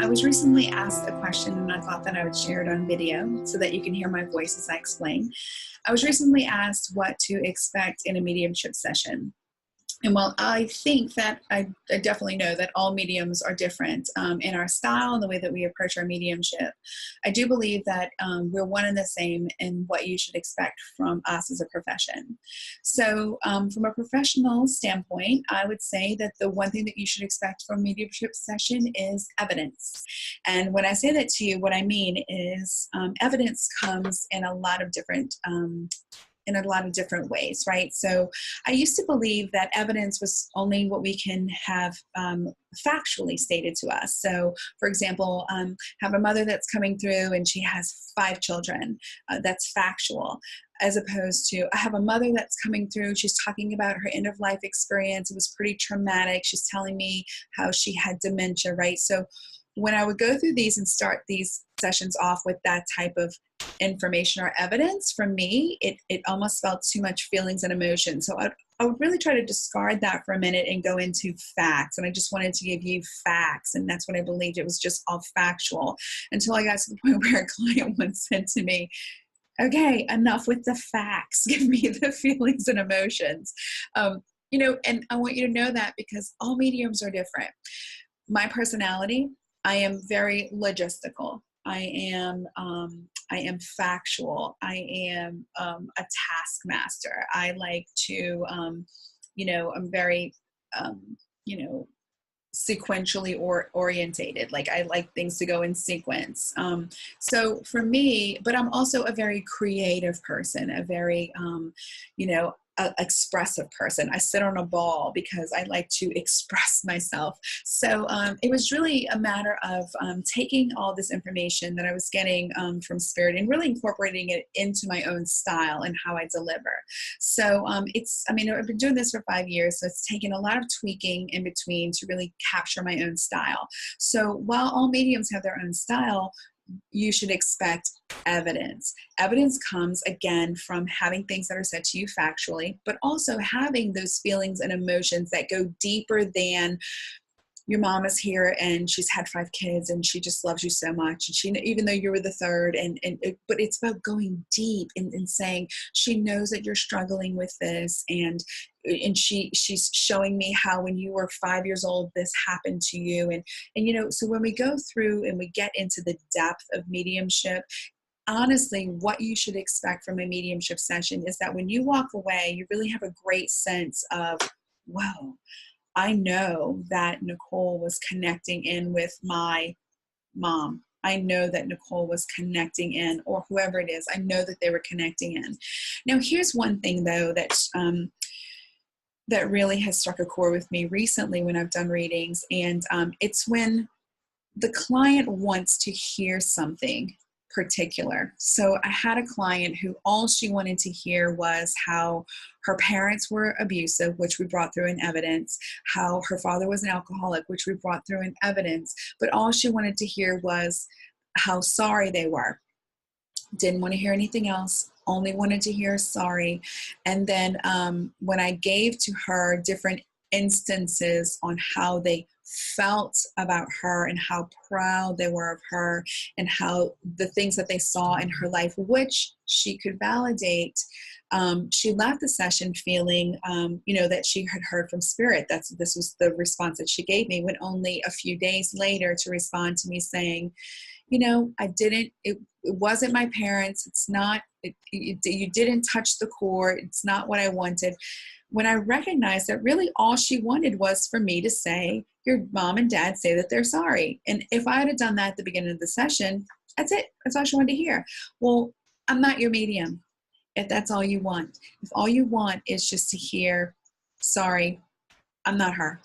I was recently asked a question and I thought that I would share it on video so that you can hear my voice as I explain. I was recently asked what to expect in a mediumship session. And while I think that I definitely know that all mediums are different in our style and the way that we approach our mediumship, I do believe that we're one and the same in what you should expect from us as a profession. So from a professional standpoint, I would say that the one thing that you should expect from a mediumship session is evidence. And when I say that to you, what I mean is evidence comes in a lot of different ways, right? So I used to believe that evidence was only what we can have factually stated to us. So, for example, have a mother that's coming through and she has 5 children. That's factual. As opposed to, I have a mother that's coming through, she's talking about her end-of-life experience. It was pretty traumatic. She's telling me how she had dementia, right? So when I would go through these and start these sessions off with that type of information or evidence, for me, it almost felt too much feelings and emotions. So I would really try to discard that for a minute and go into facts. And I just wanted to give you facts. And that's what I believed. It was just all factual until I got to the point where a client once said to me, okay, enough with the facts. Give me the feelings and emotions. And I want you to know that because all mediums are different. My personality, I am very logistical. I am factual. I am a taskmaster. I like to, I'm very, sequentially orientated. Like I like things to go in sequence. So for me, but I'm also a very creative person, a very, expressive person. I sit on a ball because I like to express myself. So it was really a matter of taking all this information that I was getting from Spirit and really incorporating it into my own style and how I deliver. So I've been doing this for 5 years, so it's taken a lot of tweaking in between to really capture my own style. So while all mediums have their own style, you should expect evidence. Evidence comes, again, from having things that are said to you factually, but also having those feelings and emotions that go deeper than your mom is here and she's had 5 kids and she just loves you so much. And she, even though you were the third, but it's about going deep and saying she knows that you're struggling with this, and she's showing me how when you were 5 years old this happened to you, and so when we go through and we get into the depth of mediumship, honestly, what you should expect from a mediumship session is that when you walk away, you really have a great sense of, whoa, I know that Nicole was connecting in with my mom. I know that Nicole was connecting in, or whoever it is, I know that they were connecting in. Now, here's one thing, though, that really has struck a chord with me recently when I've done readings, and it's when the client wants to hear something particular. So I had a client who all she wanted to hear was how her parents were abusive, which we brought through in evidence, how her father was an alcoholic, which we brought through in evidence, but all she wanted to hear was how sorry they were. Didn't want to hear anything else, only wanted to hear sorry. And then when I gave to her different instances on how they felt about her and how proud they were of her and how the things that they saw in her life, which she could validate, she left the session feeling, that she had heard from Spirit. This was the response that she gave me, when only a few days later to respond to me saying, it wasn't my parents. It's not, you didn't touch the core. It's not what I wanted. When I recognized that really all she wanted was for me to say, your mom and dad say that they're sorry. And if I had done that at the beginning of the session, that's it. That's all she wanted to hear. Well, I'm not your medium. If that's all you want, if all you want is just to hear, sorry, I'm not her.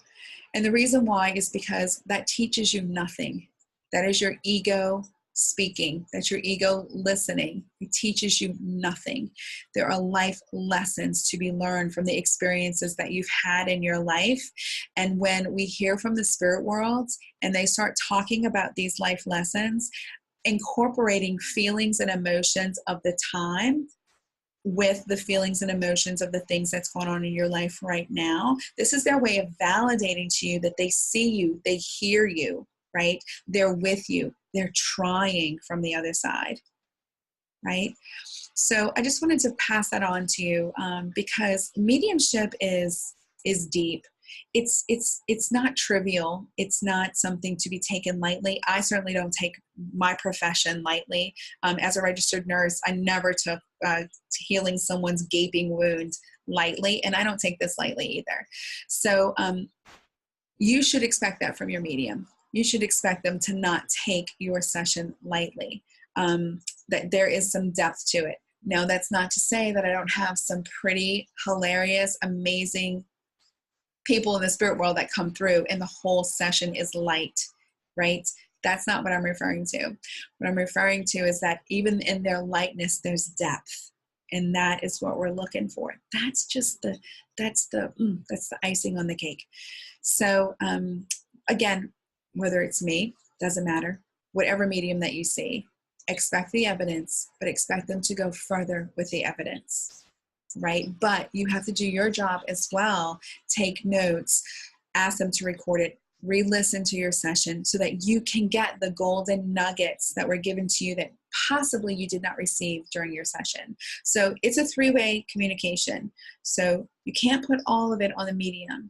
And the reason why is because that teaches you nothing. That is your ego speaking. That's your ego listening. It teaches you nothing. There are life lessons to be learned from the experiences that you've had in your life. And when we hear from the spirit worlds and they start talking about these life lessons, incorporating feelings and emotions of the time with the feelings and emotions of the things that's going on in your life right now, this is their way of validating to you that they see you, they hear you. right? They're with you. They're trying from the other side, right? So I just wanted to pass that on to you, because mediumship is deep. It's not trivial. It's not something to be taken lightly. I certainly don't take my profession lightly. As a registered nurse, I never took healing someone's gaping wound lightly, and I don't take this lightly either. So you should expect that from your medium. You should expect them to not take your session lightly, that there is some depth to it. Now, that's not to say that I don't have some pretty hilarious, amazing people in the spirit world that come through and the whole session is light, right? That's not what I'm referring to. What I'm referring to is that even in their lightness, there's depth. And that is what we're looking for. That's the icing on the cake. So again, whether it's me, doesn't matter. Whatever medium that you see, expect the evidence, but expect them to go further with the evidence, right? But you have to do your job as well. Take notes, ask them to record it, re-listen to your session so that you can get the golden nuggets that were given to you that possibly you did not receive during your session. So it's a three-way communication. So you can't put all of it on the medium,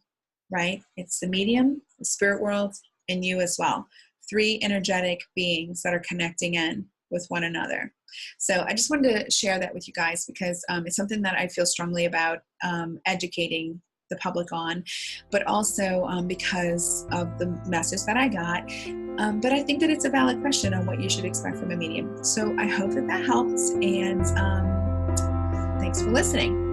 right? It's the medium, the spirit world, and you as well. Three energetic beings that are connecting in with one another. So I just wanted to share that with you guys because it's something that I feel strongly about educating the public on, but also because of the message that I got. But I think that it's a valid question on what you should expect from a medium. So I hope that helps, and thanks for listening.